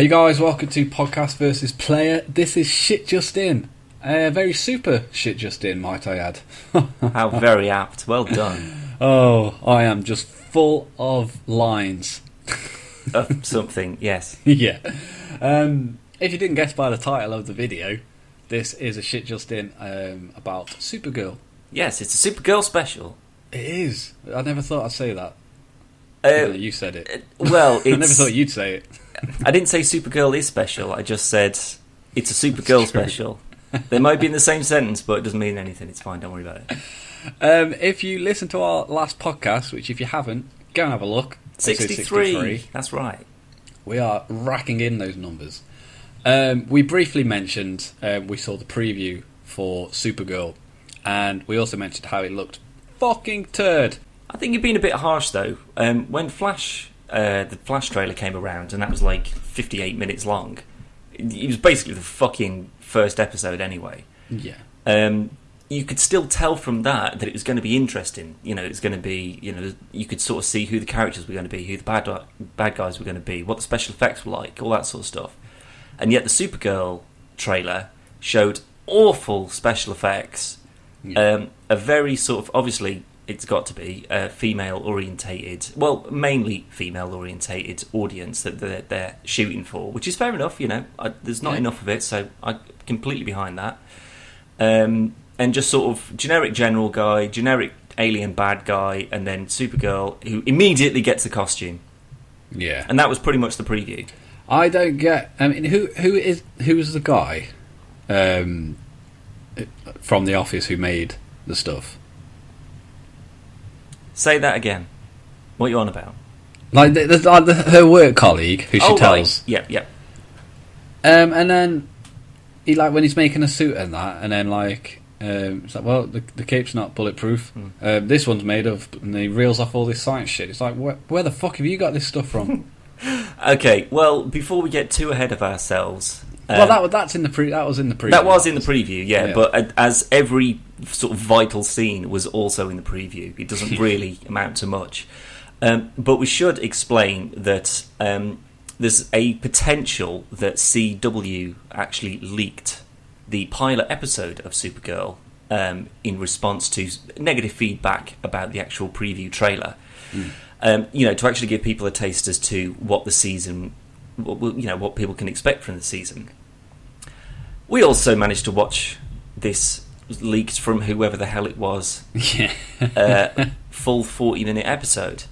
Hey guys, welcome to Podcast versus Player. This is Shit Just In. Very super shit just in, might I add. How very apt. Well done. Oh, I am just full of lines. Of something, yes. Yeah. If you didn't guess by the title of the video, this is a Shit Just In about Supergirl. Yes, it's a Supergirl special. It is. I never thought I'd say that. You said it. Well, it's... I never thought you'd say it. I didn't say Supergirl is special. I just said it's a Supergirl special. They might be in the same sentence, but it doesn't mean anything. It's fine. Don't worry about it. If you listen to our last podcast, which if you haven't, go and have a look. 63. That's right. We are racking in those numbers. We briefly mentioned we saw the preview for Supergirl, and we also mentioned how it looked fucking turd. I think you've been a bit harsh though. When the Flash trailer came around, and that was like 58 minutes long. It was basically the fucking first episode anyway. Yeah. You could still tell from that it was going to be interesting. You know, it's going to be, you could sort of see who the characters were going to be, who the bad guys were going to be, what the special effects were like, all that sort of stuff. And yet the Supergirl trailer showed awful special effects. Yeah. A very sort of, obviously, it's got to be a female-orientated, well, mainly female-orientated audience that they're shooting for, which is fair enough, there's not enough of it, so I'm completely behind that. And just sort of generic general guy, generic alien bad guy, and then Supergirl, who immediately gets a costume. Yeah. And that was pretty much the preview. I don't get... I mean, who is the guy from The Office who made the stuff? Say that again. What are you on about? Like, her work colleague, who she tells... Right. Yep. And then, when he's making a suit and that, and then, it's like, well, the cape's not bulletproof. This one's made of... And he reels off all this science shit. It's like, where the fuck have you got this stuff from? Okay, well, before we get too ahead of ourselves... well, that was in the preview. That was in the preview, yeah. But as every sort of vital scene was also in the preview, it doesn't really amount to much. But we should explain that there's a potential that CW actually leaked the pilot episode of Supergirl in response to negative feedback about the actual preview trailer. To actually give people a taste as to what the season, what people can expect from the season. We also managed to watch this leaked from whoever the hell it was. Full 40-minute episode.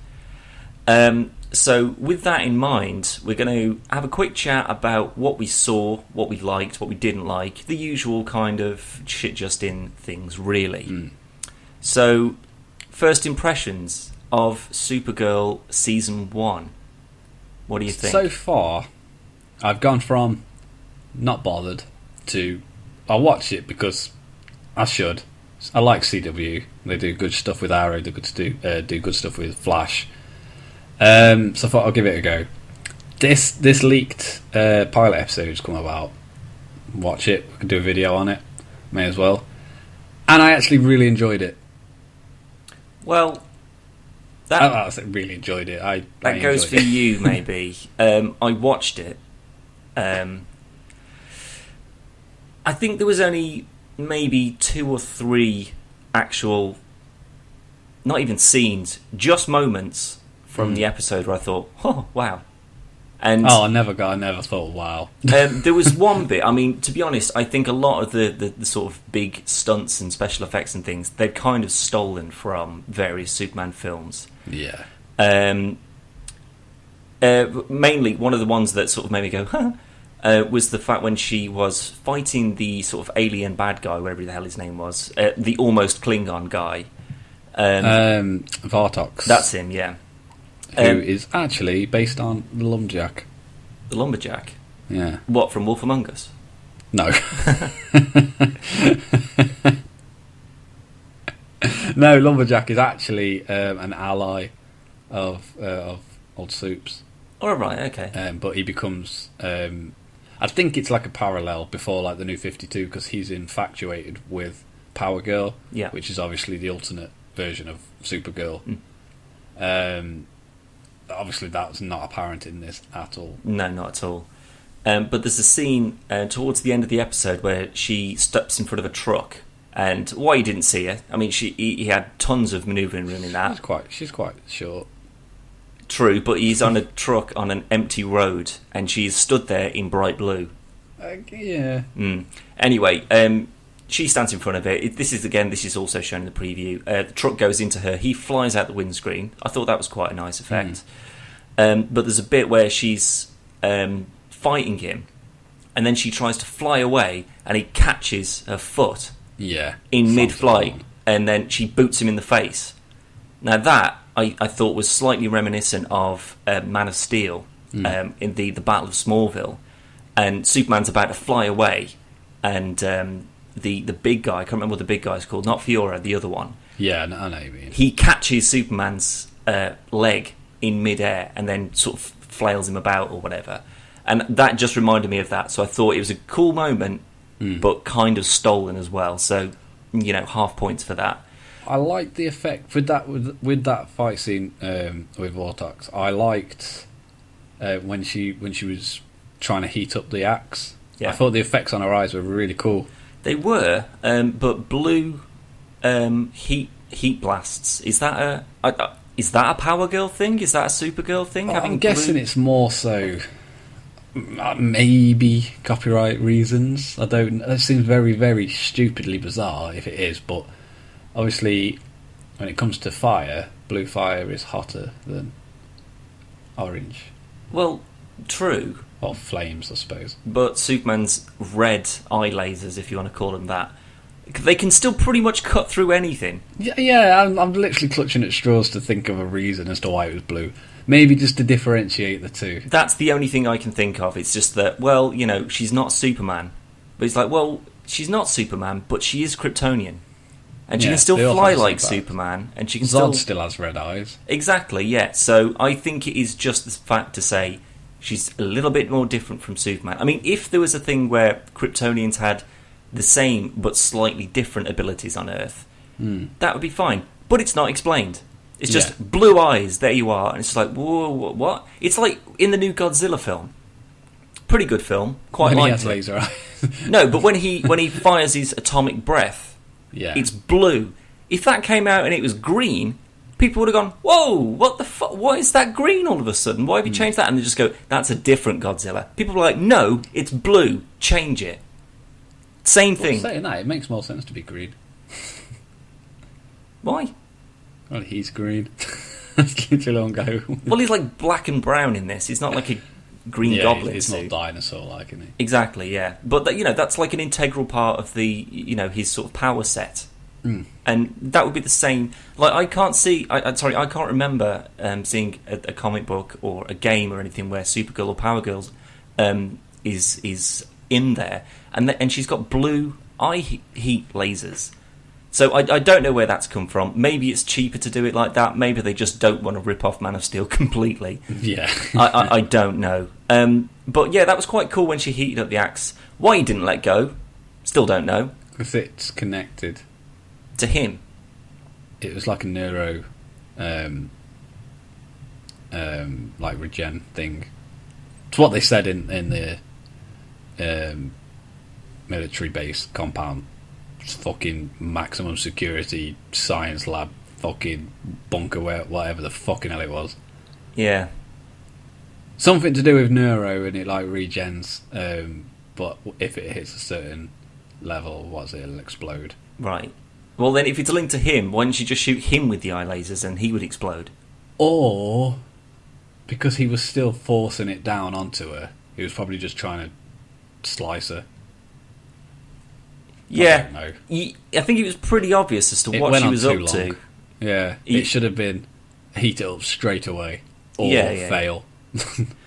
So with that in mind, we're going to have a quick chat about what we saw, what we liked, what we didn't like, the usual kind of shit just in things, really. So, first impressions of Supergirl Season 1. What do you think? So far, I've gone from not bothered to I'll watch it because I should. I like CW. They do good stuff with Arrow. They do good stuff with Flash. So I thought I'll give it a go. This leaked pilot episode has come about. Watch it. We can do a video on it. May as well. And I actually really enjoyed it. Well, I really enjoyed it. That goes for you, maybe. I watched it. I think there was only maybe 2 or 3 actual, not even scenes, just moments from the episode where I thought, oh, wow. And I never thought, wow. There was one bit, I mean, to be honest, I think a lot of the sort of big stunts and special effects and things, they've kind of stolen from various Superman films. Yeah. Mainly, one of the ones that sort of made me go, huh, was the fact when she was fighting the sort of alien bad guy, whatever the hell his name was, the almost Klingon guy. Vartox. That's him, yeah. Who is actually based on the Lumberjack. The Lumberjack? Yeah. What, from Wolf Among Us? No. No, Lumberjack is actually an ally of Old Soups. Oh, right, okay. But he becomes... I think it's like a parallel before like the New 52 because he's infatuated with Power Girl, which is obviously the alternate version of Supergirl. Mm. Obviously, that's not apparent in this at all. No, not at all. But there's a scene towards the end of the episode where she steps in front of a truck, and why you didn't see her? I mean, he had tons of manoeuvring room in that. She's quite short. True, but he's on a truck on an empty road, and she's stood there in bright blue. Yeah. Anyway, she stands in front of it. This is also shown in the preview. The truck goes into her. He flies out the windscreen. I thought that was quite a nice effect. But there's a bit where she's fighting him, and then she tries to fly away, and he catches her foot in mid-flight, and then she boots him in the face. Now that I thought was slightly reminiscent of Man of Steel in the Battle of Smallville, and Superman's about to fly away, and the big guy, I can't remember what the big guy's called, not Fiora, the other one. Yeah, I know what you mean. He catches Superman's leg in mid-air and then sort of flails him about or whatever. And that just reminded me of that. So I thought it was a cool moment, but kind of stolen as well. So, half points for that. I liked the effect with that fight scene with Vortex. I liked when she was trying to heat up the axe. Yeah. I thought the effects on her eyes were really cool. They were, but blue heat blasts. Is that a Power Girl thing? Is that a Supergirl thing? I'm guessing it's more so maybe copyright reasons. I don't. It seems very, very stupidly bizarre if it is, but obviously, when it comes to fire, blue fire is hotter than orange. Well, true. Or flames, I suppose. But Superman's red eye lasers, if you want to call them that, they can still pretty much cut through anything. Yeah, I'm literally clutching at straws to think of a reason as to why it was blue. Maybe just to differentiate the two. That's the only thing I can think of. It's just that, well, she's not Superman. But it's like, well, she's not Superman, but she is Kryptonian. And she can still fly like Superman. And she can Zod still has red eyes. Exactly, yeah. So I think it is just the fact to say she's a little bit more different from Superman. I mean, if there was a thing where Kryptonians had the same but slightly different abilities on Earth, that would be fine. But it's not explained. It's just blue eyes, there you are. And it's just like, whoa, what? It's like in the new Godzilla film. Pretty good film. Quite when liked he has it. laser eyes. No, but when he fires his atomic breath, it's blue. If that came out and it was green, people would have gone, whoa, what the fuck? Why is that green all of a sudden? Why have you changed that? And they just go, that's a different Godzilla. People were like, no, it's blue. Change it. Same thing. Saying that, it makes more sense to be green. Why? Well, he's green. That's literally on go. Well, he's like black and brown in this. He's not like a green goblin. He's not dinosaur-like, isn't he? Exactly, yeah. But that's like an integral part of the his sort of power set. And that would be the same. Like I can't remember seeing a comic book or a game or anything where Supergirl or Power Girls is in there, and she's got blue eye heat lasers. So I don't know where that's come from. Maybe it's cheaper to do it like that. Maybe they just don't want to rip off Man of Steel completely. Yeah, I don't know. But yeah, that was quite cool when she heated up the axe. Why he didn't let go, still don't know. Because it's connected to him. It was like a neuro, like regen thing. It's what they said in the military base compound. It's fucking maximum security science lab, fucking bunker, whatever the fucking hell it was. Yeah. Something to do with neuro and it like regens, but if it hits a certain level, it'll explode. Right. Well, then, if it's linked to him, why didn't you just shoot him with the eye lasers and he would explode? Or, because he was still forcing it down onto her, he was probably just trying to slice her. Yeah. I think it was pretty obvious as to what she was up to. Yeah. It should have been heat it up straight away. Or fail.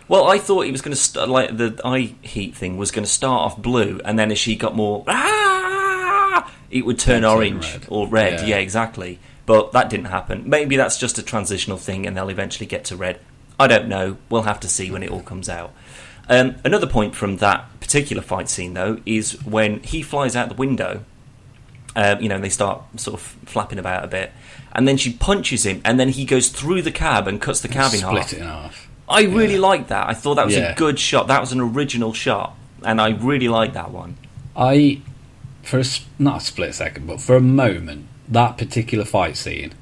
Well, I thought he was going to start, like, the eye heat thing was going to start off blue, and then as she got more... it would turn orange or red. Yeah, exactly. But that didn't happen. Maybe that's just a transitional thing and they'll eventually get to red. I don't know. We'll have to see when it all comes out. Another point from that particular fight scene, though, is when he flies out the window, and they start sort of flapping about a bit, and then she punches him, and then he goes through the cab and cuts the cab in half. Split it in half. I really liked that. I thought that was Yeah. a good shot. That was an original shot, and I really liked that one. Not a split second, but for a moment, that particular fight scene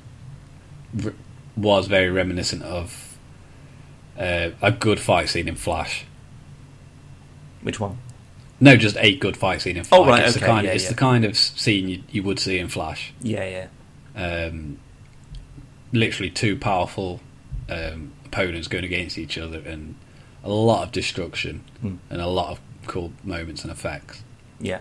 was very reminiscent of a good fight scene in Flash. Which one? No, just a good fight scene in Flash. Oh, right, It's okay, it's the kind of scene you would see in Flash. Yeah. Literally two powerful opponents going against each other, and a lot of destruction and a lot of cool moments and effects. Yeah.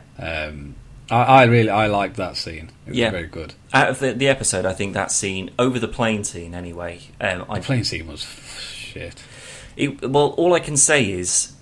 I liked that scene. It was very good. Out of the episode, I think that scene, over the plane scene anyway... the plane scene was shit. Well, all I can say is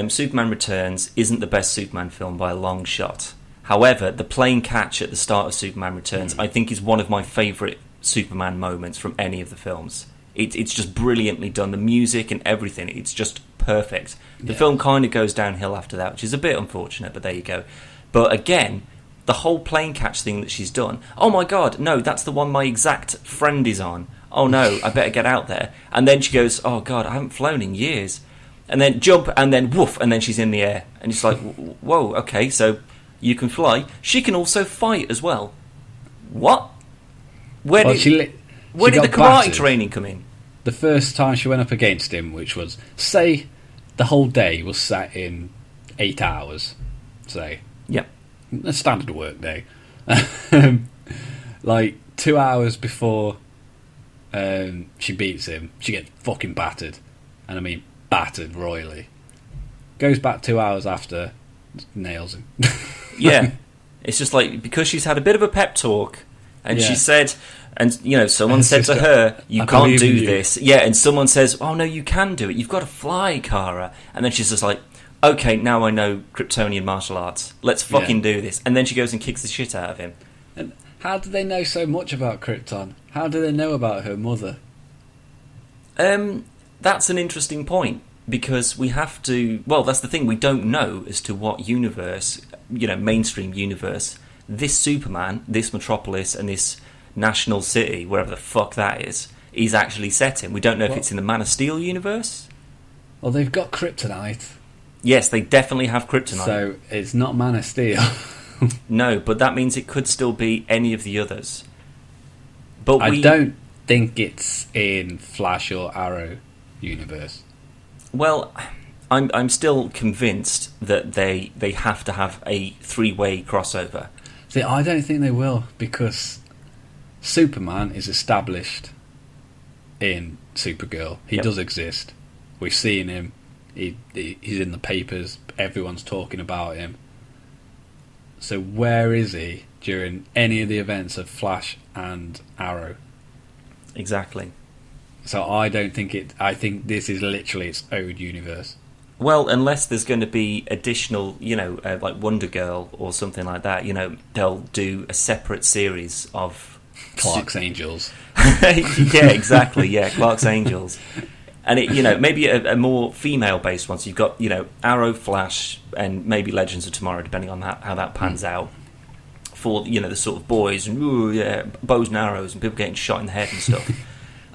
Superman Returns isn't the best Superman film by a long shot. However, the plane catch at the start of Superman Returns, I think, is one of my favourite Superman moments from any of the films. It's just brilliantly done. The music and everything, it's just perfect. The film kind of goes downhill after that, which is a bit unfortunate, but there you go. But again, the whole plane catch thing that she's done, oh my god, no, that's the one my exact friend is on. Oh no, I better get out there. And then she goes, oh god, I haven't flown in years. And then jump, and then woof, and then she's in the air. And it's like, whoa, okay, so you can fly. She can also fight as well. What? Where did the karate battered training come in? The first time she went up against him, which was, say, the whole day was sat in 8 hours, say. Yep. A standard work day. Like 2 hours before she beats him, she gets fucking battered. And I mean battered royally. Goes back 2 hours after, nails him. Yeah. It's just like, because she's had a bit of a pep talk, and she said, and you know, someone said to her, you can't do this. Yeah, and someone says, oh no, you can do it. You've got to fly, Kara. And then she's just like, okay, now I know Kryptonian martial arts. Let's fucking do this. And then she goes and kicks the shit out of him. And how do they know so much about Krypton? How do they know about her mother? That's an interesting point, because we have to... Well, that's the thing. We don't know as to what universe, you know, mainstream universe, this Superman, this Metropolis, and this National City, wherever the fuck that is actually set in. We don't know if it's in the Man of Steel universe. Well, they've got kryptonite. Yes, they definitely have kryptonite. So it's not Man of Steel. No, but that means it could still be any of the others. But I don't think it's in Flash or Arrow universe. Well, I'm still convinced that they have to have a three-way crossover. See, I don't think they will, because Superman is established in Supergirl. He does exist. We've seen him. He's in the papers. Everyone's talking about him. So where is he during any of the events of Flash and Arrow? Exactly. So I don't think it... I think this is literally its own universe. Well, unless there's going to be additional, you know, like Wonder Girl or something like that, you know, they'll do a separate series of... Clark's Angels. Yeah, exactly, yeah, Clark's Angels. And, it, you know, maybe a more female-based one. So you've got, you know, Arrow, Flash, and maybe Legends of Tomorrow, depending on how that pans out. For, you know, the sort of boys and, bows and arrows and people getting shot in the head and stuff.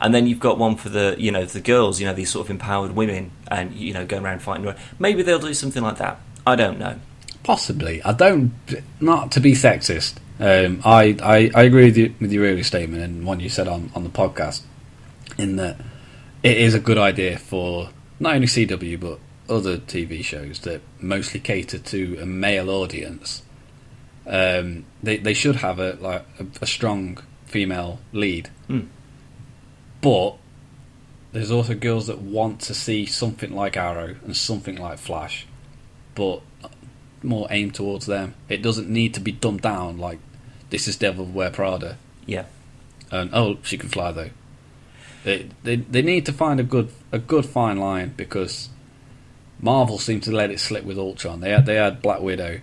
And then you've got one for the, you know, the girls, you know, these sort of empowered women and, you know, going around fighting. Maybe they'll do something like that. I don't know. Possibly. I don't... Not to be sexist. I agree with your earlier statement and one you said on the podcast, in that it is a good idea for not only CW but other TV shows that mostly cater to a male audience. They should have a strong female lead. But there's also girls that want to see something like Arrow and something like Flash, but more aimed towards them. It doesn't need to be dumbed down like This Is Devil Wear Prada. Yeah. And she can fly though. They need to find a good fine line, because Marvel seemed to let it slip with Ultron. They had Black Widow,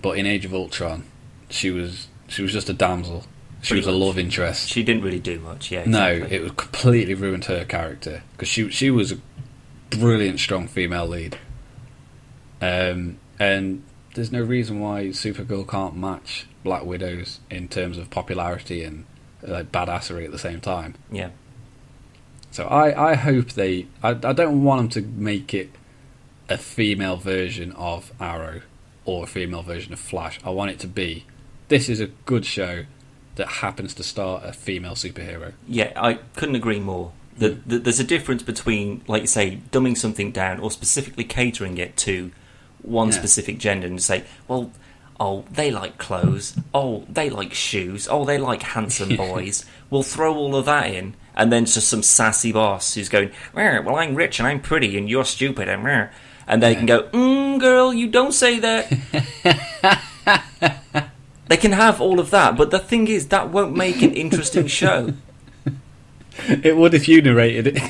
but in Age of Ultron, she was just a damsel. She was a love interest. She didn't really do much, yeah. Exactly. No, it completely ruined her character, because she was a brilliant, strong female lead. And there's no reason why Supergirl can't match Black Widow's in terms of popularity and badassery at the same time. Yeah. So I hope they... I don't want them to make it a female version of Arrow or a female version of Flash. I want it to be, this is a good show that happens to star a female superhero. Yeah, I couldn't agree more. There's a difference between, like you say, dumbing something down or specifically catering it to one specific gender and say, well, oh, they like clothes, oh, they like shoes, oh, they like handsome boys. We'll throw all of that in, and then just some sassy boss who's going, well, I'm rich and I'm pretty and you're stupid, and they can go, girl, you don't say that. They can have all of that, but the thing is, that won't make an interesting show. It would if you narrated it.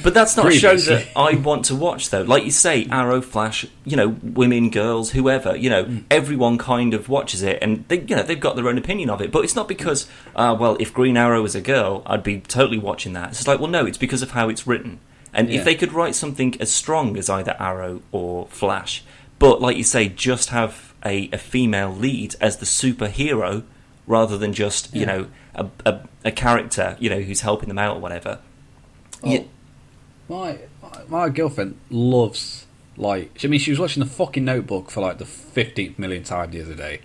But that's not a show that I want to watch, though. Like you say, Arrow, Flash, women, girls, whoever, everyone kind of watches it, and they've got their own opinion of it. But it's not because, if Green Arrow was a girl, I'd be totally watching that. It's like, well, no, it's because of how it's written. And if they could write something as strong as either Arrow or Flash, but like you say, just have a female lead as the superhero rather than just, a character, who's helping them out or whatever. My girlfriend loves, she was watching The fucking Notebook for the 15th millionth time the other day.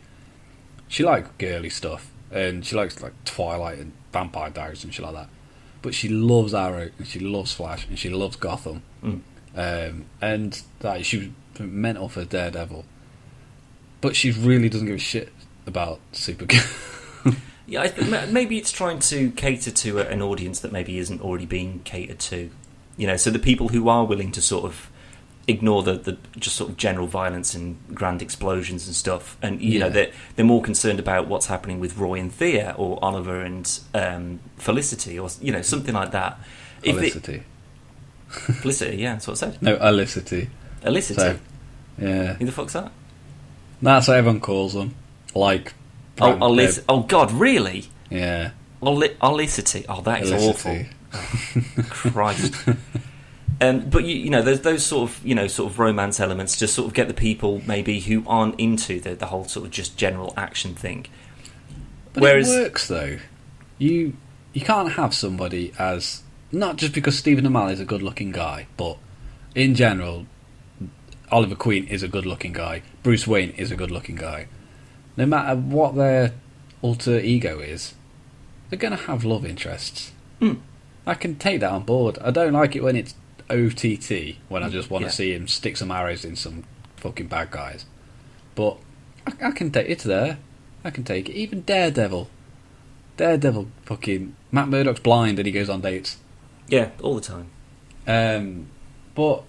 She likes girly stuff, and she likes Twilight and Vampire Diaries and shit like that. But she loves Arrow, and she loves Flash, and she loves Gotham. And she was mental for Daredevil. But she really doesn't give a shit about Supergirl. Yeah, maybe it's trying to cater to an audience that maybe isn't already being catered to. So the people who are willing to sort of ignore the just sort of general violence and grand explosions and stuff, and they're more concerned about what's happening with Roy and Thea, or Oliver and Felicity, or something like that. Felicity. Felicity, yeah, that's what I said. No, Elicity. Elicity? So, yeah. Who the fuck's that? That's what everyone calls them. Oh God, really? Yeah. Olicity. Oh, that is awful. Oh, Christ. But there's those sort of romance elements to sort of get the people maybe who aren't into the whole sort of just general action thing. But it works though. You can't have somebody as, not just because Stephen Amell is a good-looking guy, but in general, Oliver Queen is a good-looking guy. Bruce Wayne is a good-looking guy. No matter what their alter ego is, they're going to have love interests. I can take that on board. I don't like it when it's OTT, when I just want to see him stick some arrows in some fucking bad guys. But I can take it there. I can take it. Even Daredevil. Fucking Matt Murdock's blind and he goes on dates. Yeah, all the time. But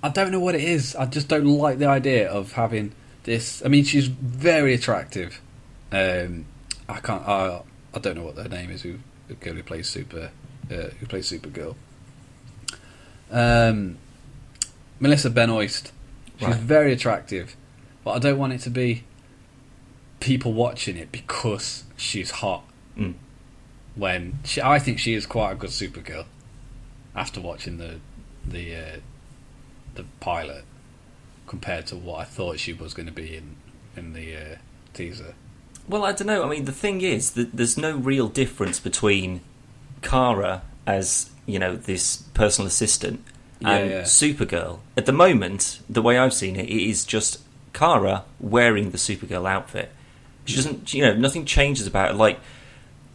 I don't know what it is. I just don't like the idea of having this. I mean, she's very attractive. I don't know what her name is. The girl who plays Supergirl. Melissa Benoist. She's very attractive, but I don't want it to be people watching it because she's hot. When I think she is quite a good Supergirl. After watching the pilot, compared to what I thought she was going to be in the teaser. Well, I don't know. I mean, the thing is that there's no real difference between Kara as, this personal assistant and Supergirl. At the moment, the way I've seen it is just Kara wearing the Supergirl outfit. She doesn't, nothing changes about it. Like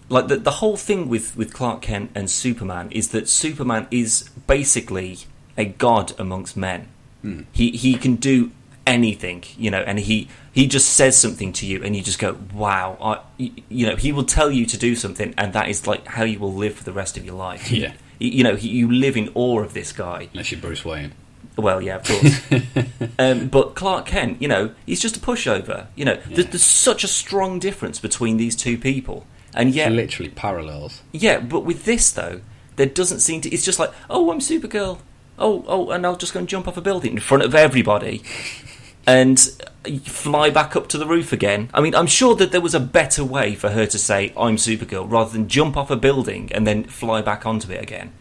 the whole thing with Clark Kent and Superman is that Superman is basically a god amongst men. He can do anything, and he just says something to you and you just go, wow. He will tell you to do something, and that is like how you will live for the rest of your life. You live in awe of this guy. Unless you're Bruce Wayne. Well, yeah, of course. But Clark Kent, he's just a pushover. There's such a strong difference between these two people, and yet literally parallels. Yeah, but with this though, there doesn't seem to. It's just like, oh, I'm Supergirl. Oh, and I'll just go and jump off a building in front of everybody, and fly back up to the roof again. I mean, I'm sure that there was a better way for her to say I'm Supergirl rather than jump off a building and then fly back onto it again.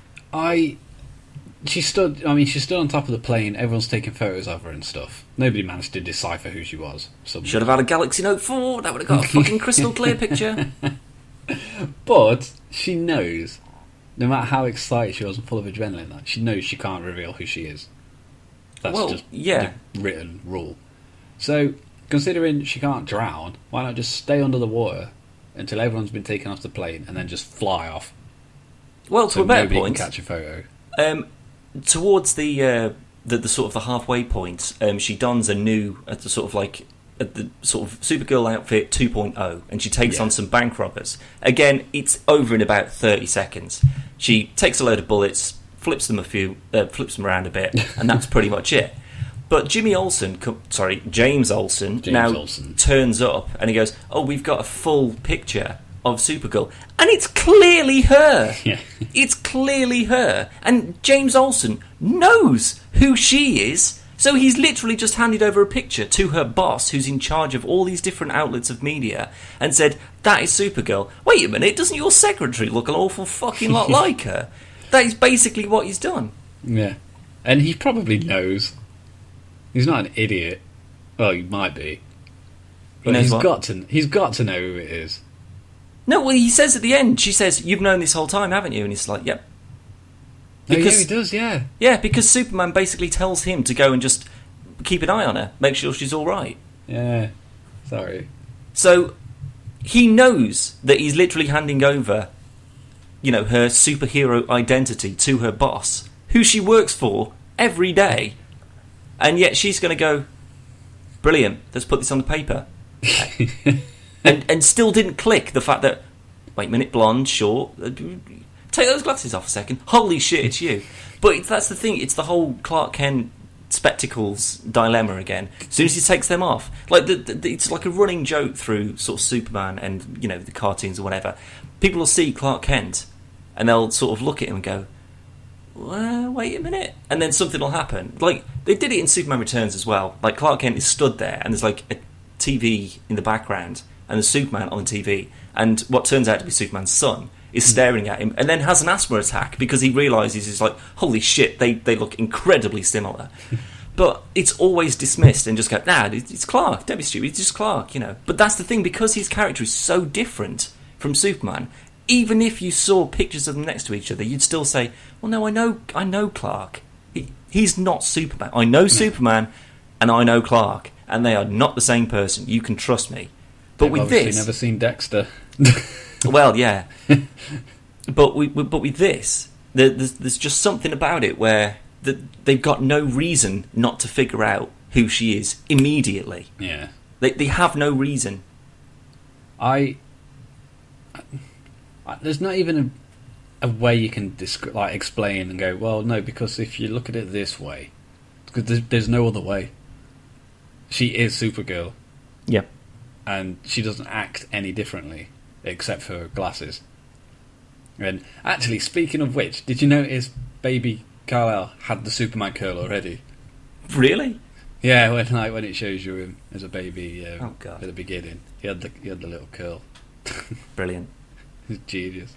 She stood on top of the plane. Everyone's taking photos of her and stuff. Nobody managed to decipher who she was. Should have had a Galaxy Note 4. That would have got a fucking crystal clear picture. But But she knows, no matter how excited she was and full of adrenaline, that she knows she can't reveal who she is. That's just the written rule. So, considering she can't drown, why not just stay under the water until everyone's been taken off the plane and then just fly off? Well, so to a better nobody point, can catch a photo. Towards the sort of the halfway point, she dons a new at the sort of Supergirl outfit 2.0, and she takes on some bank robbers. Again, it's over in about 30 seconds. She takes a load of bullets, flips them around a bit, and that's pretty much it. But James Olsen turns up and he goes, "Oh, we've got a full picture of Supergirl," and it's clearly her. Yeah. It's clearly her, and James Olsen knows who she is. So he's literally just handed over a picture to her boss, who's in charge of all these different outlets of media, and said, "That is Supergirl." Wait a minute, doesn't your secretary look an awful fucking lot like her? That is basically what he's done. Yeah, and he probably knows. He's not an idiot. Well, he might be. But he's got to know who it is. No, well, he says at the end, she says, "You've known this whole time, haven't you?" And he's like, "Yep." Because, he does, yeah. Yeah, because Superman basically tells him to go and just keep an eye on her, make sure she's all right. Yeah, sorry. So he knows that he's literally handing over, her superhero identity to her boss, who she works for every day, and yet she's going to go, "Brilliant, let's put this on the paper." and still didn't click the fact that, wait a minute, blonde, short, take those glasses off a second. Holy shit, it's you. But that's the thing. It's the whole Clark Kent spectacles dilemma again. As soon as he takes them off, like it's like a running joke through sort of Superman and the cartoons or whatever. People will see Clark Kent and they'll sort of look at him and go, "Well, wait a minute," and then something will happen. Like they did it in Superman Returns as well. Like Clark Kent is stood there and there's like a TV in the background and there's Superman on the TV, and what turns out to be Superman's son is staring at him and then has an asthma attack because he realises he's like, "Holy shit, they look incredibly similar." But it's always dismissed and just go, "Nah, it's Clark, don't be stupid, it's just Clark," But that's the thing, because his character is so different from Superman, even if you saw pictures of them next to each other, you'd still say, "Well, no, I know Clark. He's not Superman. I know Superman and I know Clark, and they are not the same person. You can trust me." But I've with obviously this, never seen Dexter. well, yeah, but with this, there's just something about it where they've got no reason not to figure out who she is immediately. Yeah, they have no reason. There's not even a way you can explain and go, well, no, because if you look at it this way, because there's no other way. She is Supergirl. Yep. And she doesn't act any differently, except for her glasses. And actually, speaking of which, did you notice Baby Kal-El had the Superman curl already? Really? Yeah, when it shows you him as a baby oh, God. at the beginning, he had the little curl. Brilliant. He's genius.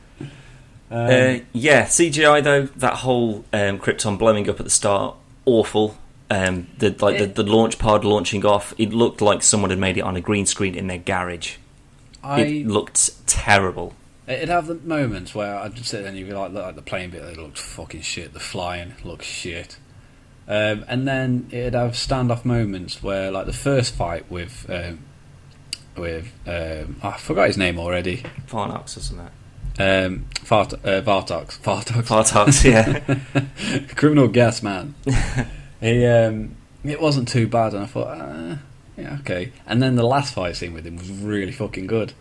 CGI though, that whole Krypton blowing up at the start, awful. The launch pod launching off, it looked like someone had made it on a green screen in their garage. It looked terrible. It'd have the moments where I'd just sit there and you'd be like the plane bit, it looked fucking shit, the flying looked shit. And then it'd have standoff moments where, like the first fight with I forgot his name already. Farnox or something. Vartox, yeah. Criminal gas man. It wasn't too bad, and I thought, yeah, okay. And then the last fight scene with him was really fucking good.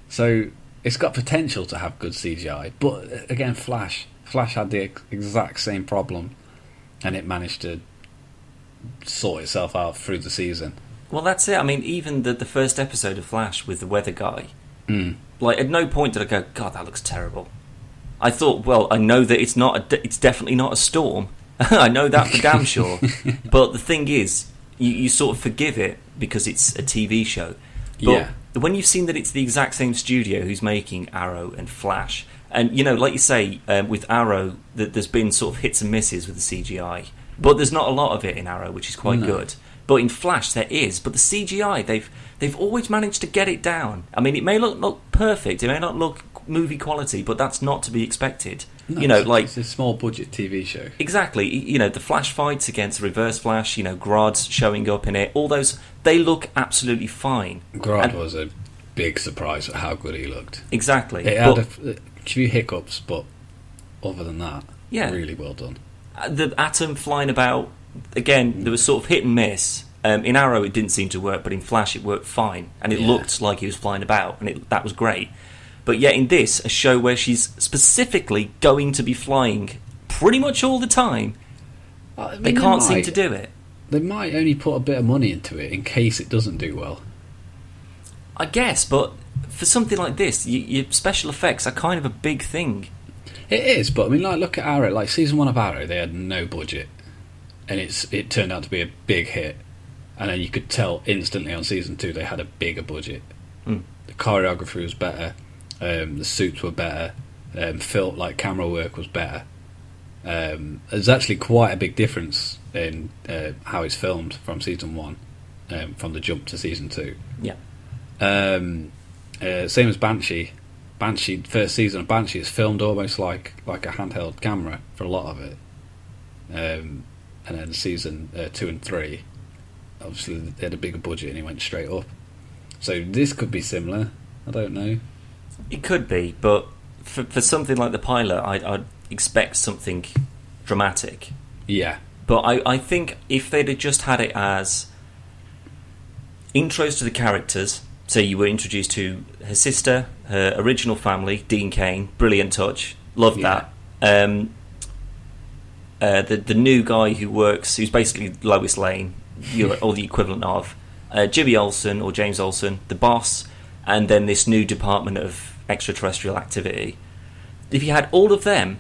So it's got potential to have good CGI, but again, Flash had the exact same problem, and it managed to sort itself out through the season. Well, that's it. I mean, even the first episode of Flash with the weather guy, like at no point did I go, "God, that looks terrible." I thought, well, I know that it's definitely not a storm. I know that for damn sure. But the thing is, you sort of forgive it because it's a TV show. But when you've seen that it's the exact same studio who's making Arrow and Flash, and like you say, with Arrow, there's been sort of hits and misses with the CGI, but there's not a lot of it in Arrow, which is quite good. But in Flash, there is. But the CGI, they've always managed to get it down. I mean, it may look perfect, it may not look movie quality, but that's not to be expected. No, it's a small budget TV show. Exactly. The Flash fights against Reverse Flash, Grodd showing up in it, all those, they look absolutely fine. Grodd was a big surprise at how good he looked. Exactly. It had a few hiccups, but other than that, really well done. The Atom flying about, again, there was sort of hit and miss. In Arrow it didn't seem to work, but in Flash it worked fine, and it looked like he was flying about, and that was great. But yet in this, a show where she's specifically going to be flying pretty much all the time, they can't seem to do it. They might only put a bit of money into it in case it doesn't do well. I guess, but for something like this, your special effects are kind of a big thing. It is, but I mean, look at Arrow. Like season 1 of Arrow, they had no budget, and it turned out to be a big hit. And then you could tell instantly on season 2 they had a bigger budget. The choreography was better, the suits were better, camera work was better. There's actually quite a big difference in how it's filmed from season 1, from the jump to season 2. Yeah. Same as Banshee. First season of Banshee is filmed almost like a handheld camera for a lot of it. And then season 2 and 3, obviously they had a bigger budget and it went straight up. So this could be similar. I don't know. It could be, but for something like the pilot, I'd expect something dramatic. Yeah. But I think if they'd have just had it as intros to the characters, so you were introduced to her sister, her original family, Dean Cain, brilliant touch, loved that. The new guy who's basically Lois Lane, or the equivalent of Jimmy Olsen or James Olsen, the boss, and then this new department of extraterrestrial activity. If you had all of them,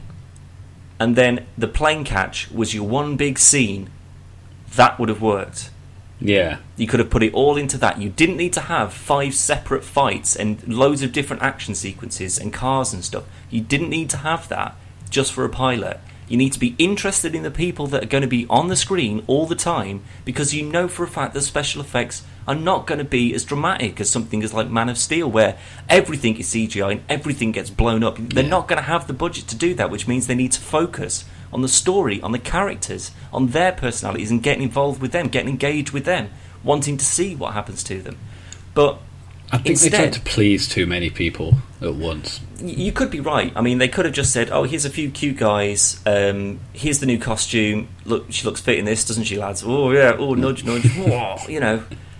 and then the plane catch was your one big scene, that would have worked. Yeah. You could have put it all into that. You didn't need to have 5 separate fights and loads of different action sequences and cars and stuff. You didn't need to have that just for a pilot. You need to be interested in the people that are going to be on the screen all the time, because you know for a fact that special effects are not going to be as dramatic as something as like Man of Steel, where everything is CGI and everything gets blown up. They're not going to have the budget to do that, which means they need to focus on the story, on the characters, on their personalities, and getting involved with them, getting engaged with them, wanting to see what happens to them. But I think instead, they tried to please too many people at once. You could be right. I mean, they could have just said, "Oh, here's a few cute guys. Here's the new costume. Look, she looks fit in this, doesn't she, lads? Oh yeah. Oh, nudge, nudge. Whoa,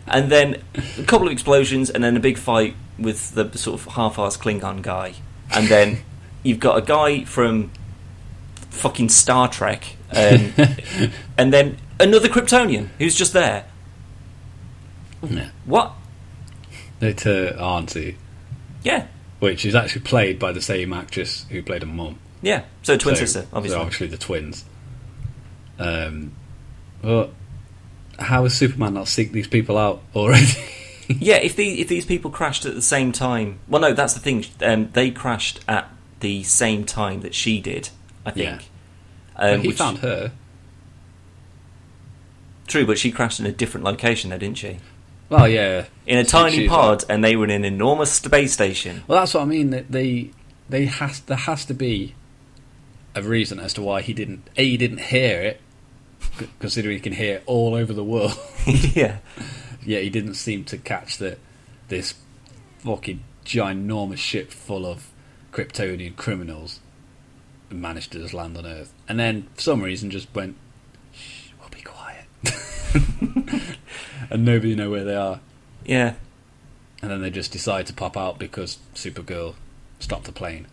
And then a couple of explosions, and then a big fight with the sort of half-assed Klingon guy, and then you've got a guy from fucking Star Trek, and then another Kryptonian who's just there. Yeah. What? It's her auntie. Yeah. Which is actually played by the same actress who played her mum. Yeah, so twin sister, obviously. So obviously the twins. But how has Superman not seeked these people out already? Yeah, if these people crashed at the same time... Well, no, that's the thing. They crashed at the same time that she did, I think. Yeah. He found her. True, but she crashed in a different location though, didn't she? Well, yeah. In a tiny pod, and they were in an enormous space station. Well, that's what I mean. There has to be a reason as to why he didn't hear it, considering he can hear it all over the world. Yeah. Yeah, he didn't seem to catch that this fucking ginormous ship full of Kryptonian criminals managed to just land on Earth, and then for some reason just went, "Shh, we'll be quiet," and nobody know where they are. Yeah. And then they just decide to pop out because Supergirl stopped the plane.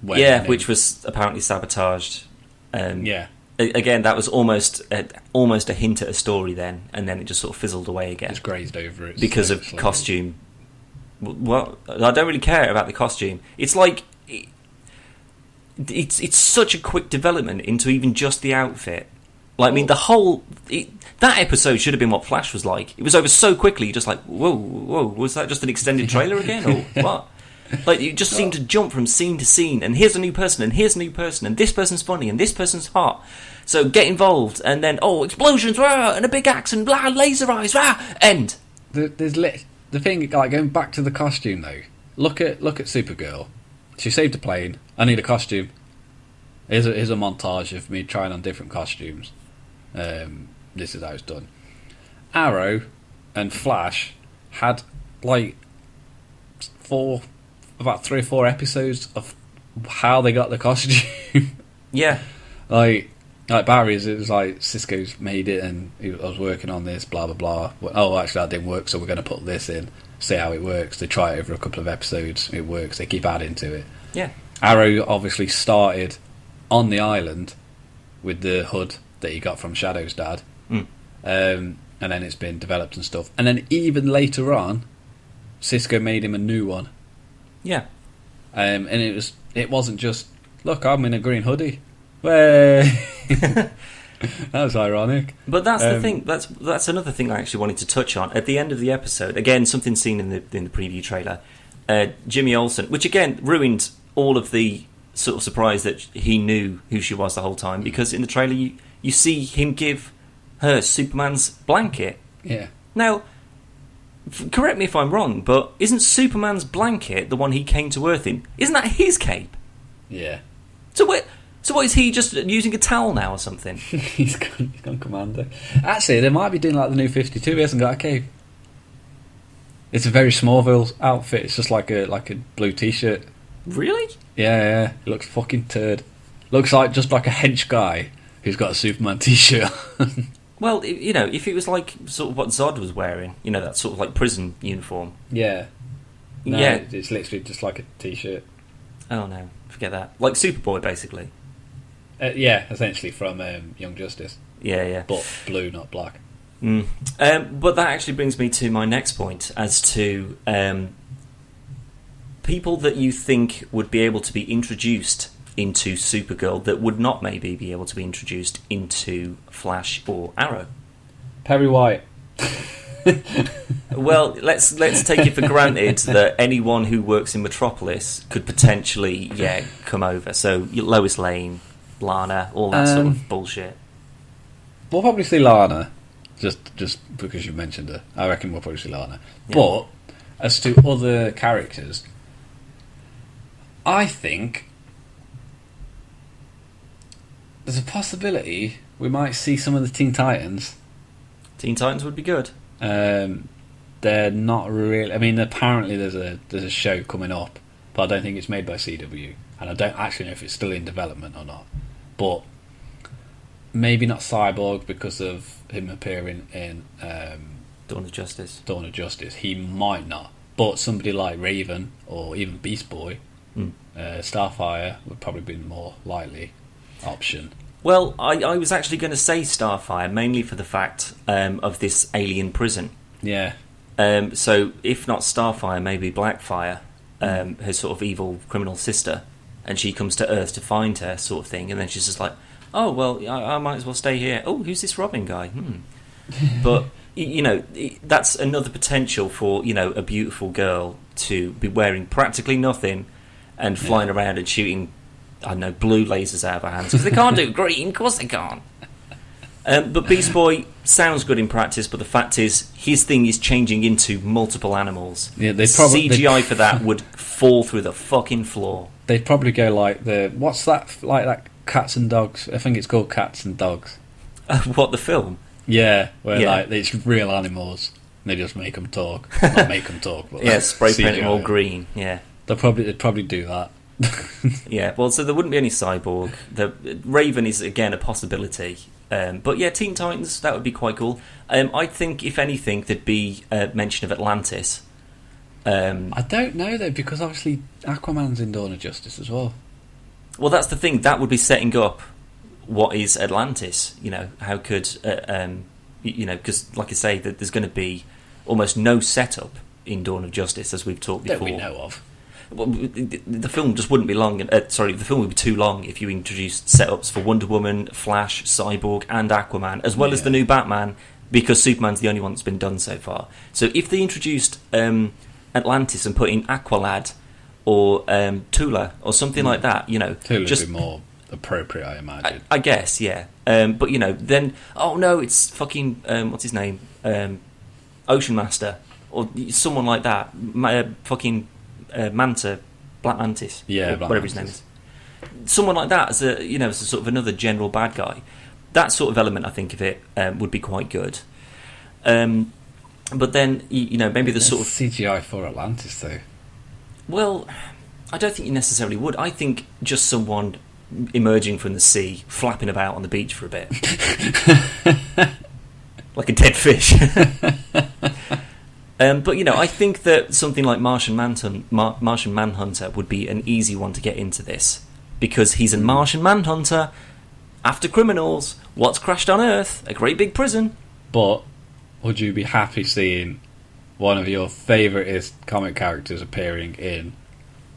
Which was apparently sabotaged. Yeah. Again, that was almost a hint at a story then, and then it just sort of fizzled away again. Just grazed over it. Because of costume. Well, I don't really care about the costume. It's like... It's such a quick development into even just the outfit. Like, I mean, that episode should have been what Flash was like. It was over so quickly, just like, whoa, was that just an extended trailer again, or what? Like, you just seem to jump from scene to scene, and here's a new person, and here's a new person, and this person's funny, and this person's hot. So get involved, and then, explosions, rah, and a big axe, and blah, laser eyes, rah, end. The thing, like, going back to the costume, though, look at Supergirl. She saved a plane. I need a costume. Here's a montage of me trying on different costumes. This is how it's done. Arrow and Flash had, like, about 3 or 4 episodes of how they got the costume. Yeah. Like Barry's, it was like Cisco's made it and I was working on this, blah blah blah. Oh, actually that didn't work, so we're going to put this in, see how it works. They try it over a couple of episodes, it works, they keep adding to it. Yeah. Arrow obviously started on the island with the hood that he got from Shadow's dad. And then it's been developed and stuff. And then even later on, Cisco made him a new one. Yeah. And it wasn't just, look, I'm in a green hoodie. Way. That was ironic. But that's the thing. That's another thing I actually wanted to touch on at the end of the episode. Again, something seen in the preview trailer. Jimmy Olsen, which again ruined all of the sort of surprise that he knew who she was the whole time, because in the trailer you see him give her Superman's blanket. Yeah. Now, correct me if I'm wrong, but isn't Superman's blanket the one he came to Earth in? Isn't that his cape? Yeah. So what is he just using a towel now or something? He's gone commando. Actually, they might be doing like the new 52. He hasn't got a cape. It's a very Smallville outfit. It's just like a blue t-shirt. Really? Yeah. It looks fucking turd. Looks like just like a hench guy who's got a Superman t-shirt. Well, if it was like sort of what Zod was wearing, that sort of like prison uniform. Yeah. No, yeah. It's literally just like a t-shirt. Oh no, forget that. Like Superboy, basically. Yeah, essentially from Young Justice. Yeah. But blue, not black. But that actually brings me to my next point as to people that you think would be able to be introduced into Supergirl that would not maybe be able to be introduced into Flash or Arrow. Perry White. Well, let's take it for granted that anyone who works in Metropolis could potentially come over. So Lois Lane, Lana, all that sort of bullshit. We'll probably see Lana, just because you mentioned her. I reckon we'll probably see Lana. Yeah. But as to other characters, I think there's a possibility we might see some of the Teen Titans. Teen Titans would be good. They're not really. I mean, apparently there's a show coming up, but I don't think it's made by CW, and I don't actually know if it's still in development or not. But maybe not Cyborg because of him appearing in Dawn of Justice. Dawn of Justice. He might not, but somebody like Raven or even Beast Boy, Starfire would probably be the more likely option. Well, I was actually going to say Starfire, mainly for the fact of this alien prison. Yeah. So, if not Starfire, maybe Blackfire, her sort of evil criminal sister, and she comes to Earth to find her, sort of thing, and then she's just like, oh, well, I might as well stay here. Oh, who's this Robin guy? But, that's another potential for, a beautiful girl to be wearing practically nothing and flying around and shooting, I don't know, blue lasers out of her hands, because they can't do green, of course they can't. But Beast Boy sounds good in practice, but the fact is, his thing is changing into multiple animals. Yeah, CGI for that would fall through the fucking floor. They'd probably go like what's that, like that Cats and Dogs? I think it's called Cats and Dogs. What, the film? Yeah, where like it's real animals, and they just make them talk. Not make them talk, but spray paint them all green. Yeah, they'd probably do that. Yeah, well, so there wouldn't be any Cyborg. The Raven is again a possibility, but yeah, Teen Titans, that would be quite cool. I think if anything, there'd be mention of Atlantis. I don't know though, because obviously Aquaman's in Dawn of Justice as well. Well, that's the thing. That would be setting up what is Atlantis. How could because like I say, that there's going to be almost no setup in Dawn of Justice, as we've talked before. That we know of. Well, the film just wouldn't be long. The film would be too long if you introduced setups for Wonder Woman, Flash, Cyborg, and Aquaman, as well as the new Batman, because Superman's the only one that's been done so far. So if they introduced Atlantis and put in Aqualad or Tula or something like that. Tula just would be more appropriate, I imagine. I guess, yeah. But then no, it's fucking what's his name, Ocean Master or someone like that. Fucking Manta, Black Mantis, yeah, whatever his name is. Someone like that as a as a sort of another general bad guy. That sort of element, I think, of it would be quite good. But then maybe the sort of CGI for Atlantis though. Well, I don't think you necessarily would. I think just someone emerging from the sea, flapping about on the beach for a bit, like a dead fish. But I think that something like Martian Manhunter would be an easy one to get into this, because he's a Martian Manhunter after criminals. What's crashed on Earth? A great big prison. But would you be happy seeing one of your favourite comic characters appearing in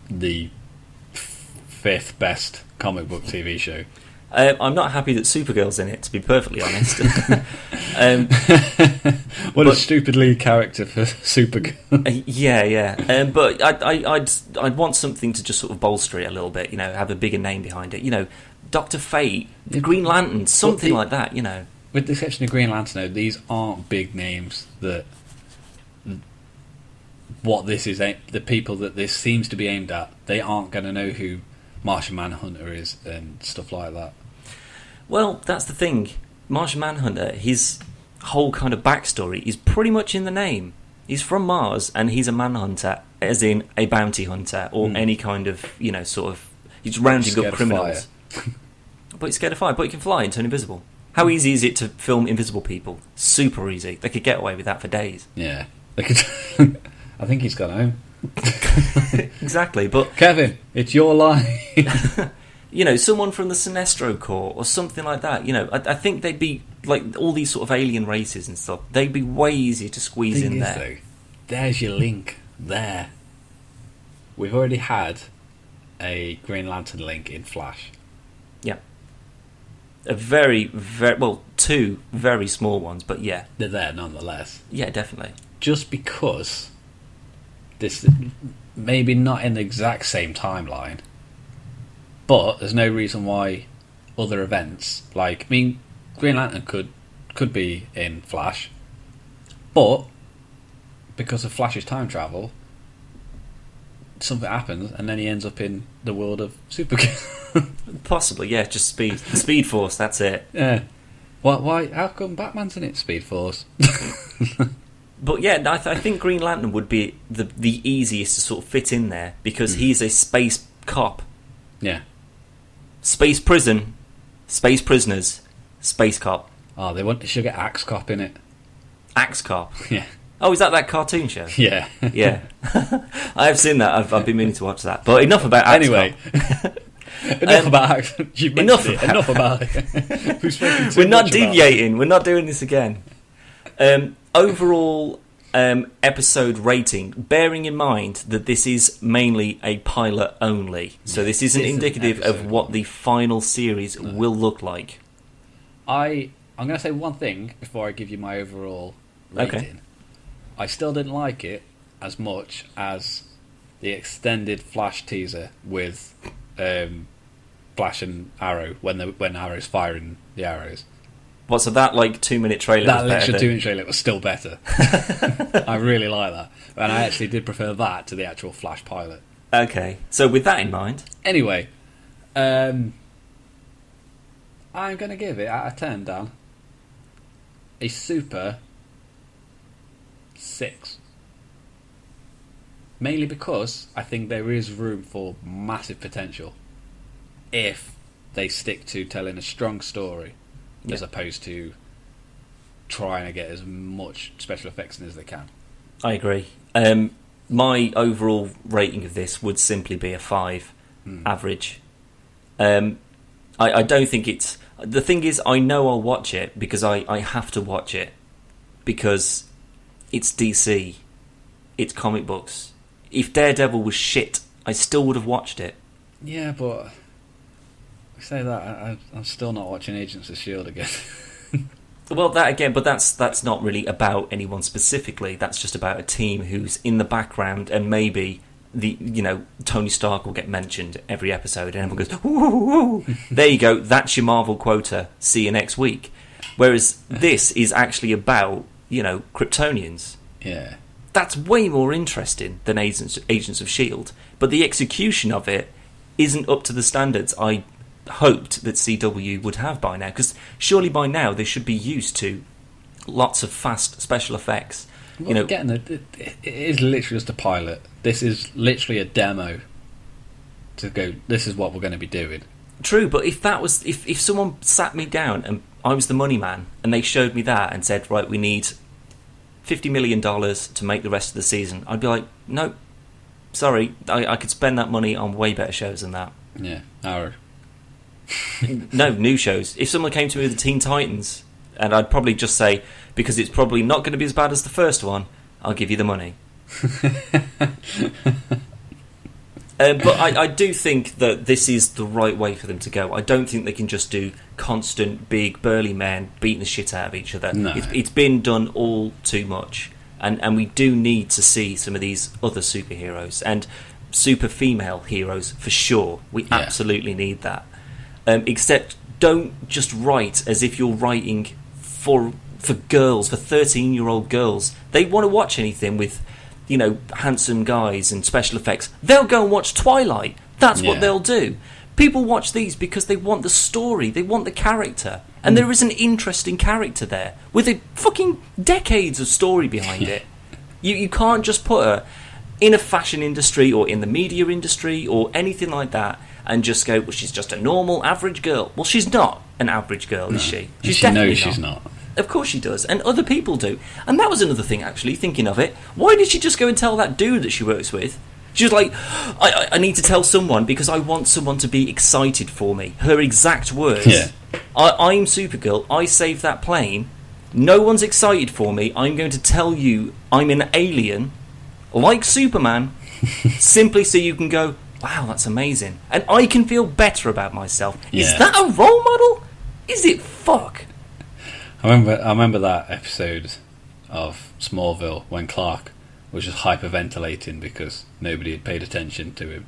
the fifth best comic book TV show? I'm not happy that Supergirl's in it, to be perfectly honest. What a stupid lead character for Supergirl. Yeah. But I'd want something to just sort of bolster it a little bit, have a bigger name behind it. Dr. Fate, the Green Lantern, something like that, With the exception of Green Lantern, though, these aren't big names that... What this is, the people that this seems to be aimed at, they aren't going to know who Martian Manhunter is and stuff like that. Well, that's the thing. Martian Manhunter, his whole kind of backstory is pretty much in the name. He's from Mars, and he's a manhunter, as in a bounty hunter, or any kind of, sort of... He's rounding up criminals. But he's scared of fire, but he can fly and turn invisible. How easy is it to film invisible people? Super easy. They could get away with that for days. Yeah. They could... I think he's gone home. Exactly, but... Kevin, it's your line. Someone from the Sinestro Corps or something like that. I think they'd be, like, all these sort of alien races and stuff, they'd be way easier to squeeze in there. Though, there's your link there. We've already had a Green Lantern link in Flash. Yeah. A very, very... Well, two very small ones, but yeah. They're there nonetheless. Yeah, definitely. Just because... This maybe not in the exact same timeline, but there's no reason why other events, like, Green Lantern could be in Flash, but because of Flash's time travel, something happens and then he ends up in the world of Supergirl. Possibly, yeah, just speed. The Speed Force, that's it. Yeah. Why? How come Batman's in it? Speed Force. But yeah, I think Green Lantern would be the easiest to sort of fit in there, because he's a space cop. Yeah. Space prison, space prisoners, space cop. Oh, they should get Axe Cop in it. Axe Cop? Yeah. Oh, is that cartoon show? Yeah. Yeah. I have seen that. I've been meaning to watch that. But enough about Axe Cop. Enough about Axe. Enough about it. We're not deviating. We're not doing this again. Overall episode rating, bearing in mind that this is mainly a pilot only, so this isn't indicative of what the final series will look like. I'm going to say one thing before I give you my overall rating. Okay. I still didn't like it as much as the extended Flash teaser with Flash and Arrow when Arrow's firing the arrows. What, so that 2-minute trailer that was better? That extra 2-minute trailer was still better. I really like that. And I actually did prefer that to the actual Flash pilot. Okay, so with that in mind... Anyway, I'm going to give it, out of 10, Dan, a super 6. Mainly because I think there is room for massive potential if they stick to telling a strong story. As opposed to trying to get as much special effects in as they can. I agree. My overall rating of this would simply be a 5, average. I don't think it's... The thing is, I know I'll watch it because I have to watch it. Because it's DC. It's comic books. If Daredevil was shit, I still would have watched it. Yeah, but... say that I'm still not watching Agents of S.H.I.E.L.D. again. Well, that again, but that's not really about anyone specifically. That's just about a team who's in the background and maybe Tony Stark will get mentioned every episode, and everyone goes, "Ooh, there you go, that's your Marvel quota. See you next week." Whereas this is actually about Kryptonians. Yeah, that's way more interesting than Agents of S.H.I.E.L.D., but the execution of it isn't up to the standards I hoped that CW would have by now, because surely by now they should be used to lots of fast special effects. Well, again, it is literally just a pilot. This is literally a demo to go, this is what we're going to be doing. True, but if someone sat me down and I was the money man and they showed me that and said, right, we need $50 million to make the rest of the season, I'd be like, no, sorry, I could spend that money on way better shows than that. Yeah, Arrow. No, new shows. If someone came to me with the Teen Titans, and I'd probably just say, because it's probably not going to be as bad as the first one, I'll give you the money. But I do think that this is the right way for them to go. I don't think they can just do constant big burly men beating the shit out of each other. No. It's been done all too much, and we do need to see some of these other superheroes and super female heroes for sure. We absolutely need that. Except don't just write as if you're writing for girls, for 13-year-old girls. They want to watch anything with handsome guys and special effects. They'll go and watch Twilight. That's what they'll do. People watch these because they want the story, they want the character, and there is an interesting character there with a fucking decades of story behind it. You can't just put her in a fashion industry or in the media industry or anything like that and just go, well, she's just a normal average girl. Well, she's not an average girl, is she? She knows she's not. Of course she does, and other people do. And that was another thing, actually, thinking of it. Why did she just go and tell that dude that she works with? She was like, I need to tell someone because I want someone to be excited for me. Her exact words. Yeah. I'm Supergirl. I saved that plane. No one's excited for me. I'm going to tell you I'm an alien, like Superman, simply so you can go, wow, that's amazing. And I can feel better about myself. Yeah. Is that a role model? Is it fuck? I remember that episode of Smallville when Clark was just hyperventilating because nobody had paid attention to him.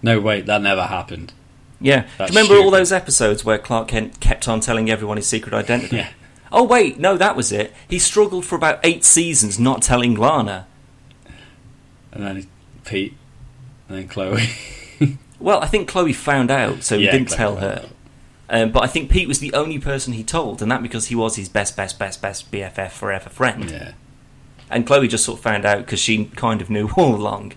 No, wait, that never happened. Yeah. Do you remember all those episodes where Clark Kent kept on telling everyone his secret identity? Yeah. Oh, wait, no, that was it. He struggled for about 8 seasons not telling Lana. And then Pete, and then Chloe. Well, I think Chloe found out, so he didn't tell her. But I think Pete was the only person he told, and that because he was his best BFF forever friend. Yeah. And Chloe just sort of found out because she kind of knew all along.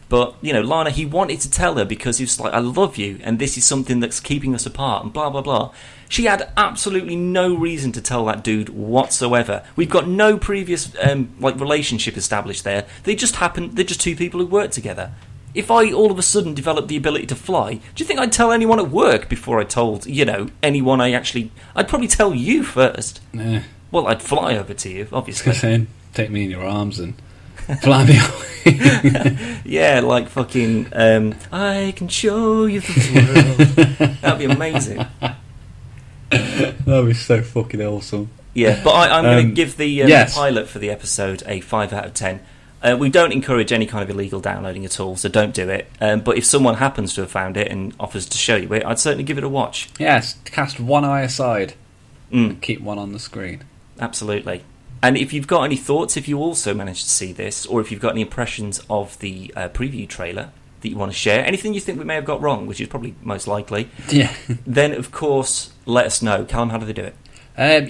But, Lana, he wanted to tell her because he was like, I love you, and this is something that's keeping us apart, and blah, blah, blah. She had absolutely no reason to tell that dude whatsoever. We've got no previous relationship established there. They're just two people who work together. If I all of a sudden developed the ability to fly, do you think I'd tell anyone at work before I told, anyone I'd probably tell you first. Yeah. Well, I'd fly over to you, obviously. Take me in your arms and fly me away. Yeah, like fucking, I can show you the world. That'd be amazing. That'd be so fucking awesome. Yeah, but I'm going to give the pilot for the episode a 5 out of 10. We don't encourage any kind of illegal downloading at all, so don't do it. But if someone happens to have found it and offers to show you it, I'd certainly give it a watch. Yes, cast one eye aside and keep one on the screen. Absolutely. And if you've got any thoughts, if you also managed to see this, or if you've got any impressions of the preview trailer that you want to share, anything you think we may have got wrong, which is probably most likely, then of course let us know. Callum, how do they do it?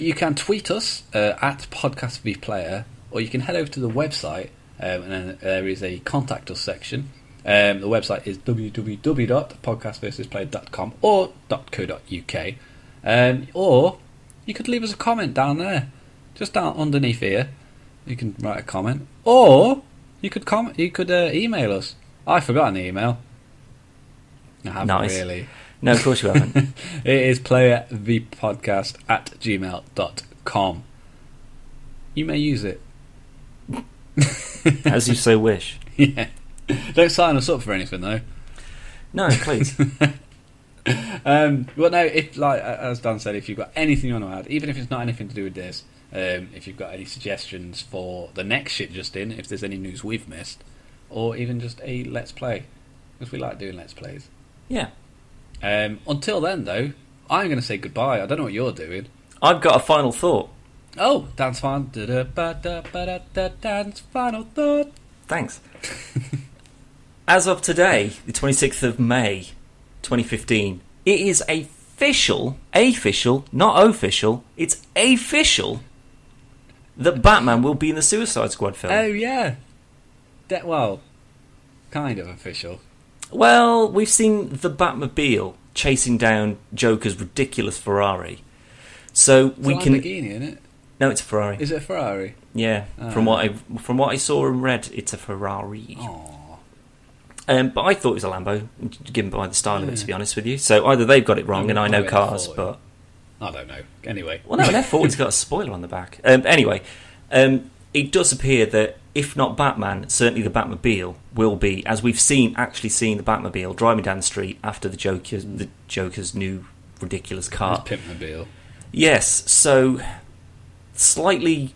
You can tweet us at PodcastVPlayer, or you can head over to the website. And then there is a contact us section. The website is www.podcastversusplayer.com or .co.uk. Or you could leave us a comment down there, just down underneath here. You can write a comment, or you could email us. I've forgotten the email. I haven't really. No, of course you haven't. It is playervpodcast@gmail.com. You may use it. As you so wish. Yeah. Don't sign us up for anything though. No, please. Well, no. If as Dan said, if you've got anything you want to add, even if it's not anything to do with this, if you've got any suggestions for the next shit just in, if there's any news we've missed, or even just a Let's Play, because we like doing Let's Plays. Yeah. Until then, though, I'm going to say goodbye. I don't know what you're doing. I've got a final thought. Oh, dance fan. Dance final thought. Thanks. As of today, the 26th of May, 2015, it is official, not official, it's official that Batman will be in the Suicide Squad film. Oh, yeah. Well, kind of official. Well, we've seen the Batmobile chasing down Joker's ridiculous Ferrari. So we can. It's a Lamborghini, isn't it? No, it's a Ferrari. Is it a Ferrari? Yeah. From what I saw and read, it's a Ferrari. Aww. But I thought it was a Lambo, given by the style of it, to be honest with you. So either they've got it wrong, and I know cars, but I don't know. Anyway, well, no, an F40's got a spoiler on the back. Anyway, it does appear that if not Batman, certainly the Batmobile will be, as we've actually seen the Batmobile driving down the street after the Joker's new ridiculous car. His Pimpmobile. Yes, so slightly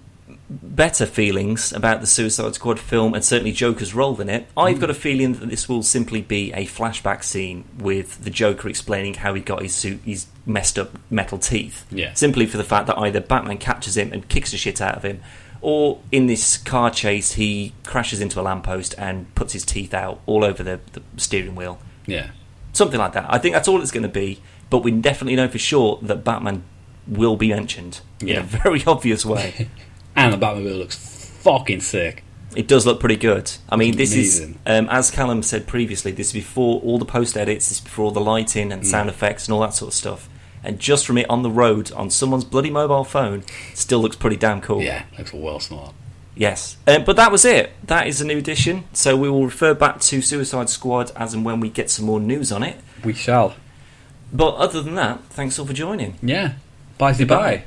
better feelings about the Suicide Squad film and certainly Joker's role in it. I've got a feeling that this will simply be a flashback scene with the Joker explaining how he got his messed up metal teeth. Yeah. Simply for the fact that either Batman captures him and kicks the shit out of him, or in this car chase he crashes into a lamppost and puts his teeth out all over the steering wheel. Yeah. Something like that. I think that's all it's going to be, but we definitely know for sure that Batman will be mentioned in a very obvious way. And the Batmobile looks fucking sick. It does look pretty good. I mean, this amazing. is, as Callum said previously, this is before all the post-edits, this is before all the lighting and sound effects and all that sort of stuff. And just from it on the road, on someone's bloody mobile phone, still looks pretty damn cool. Yeah, looks well smart. Yes. But that was it. That is a new edition. So we will refer back to Suicide Squad as and when we get some more news on it. We shall. But other than that, thanks all for joining. Yeah. Bye.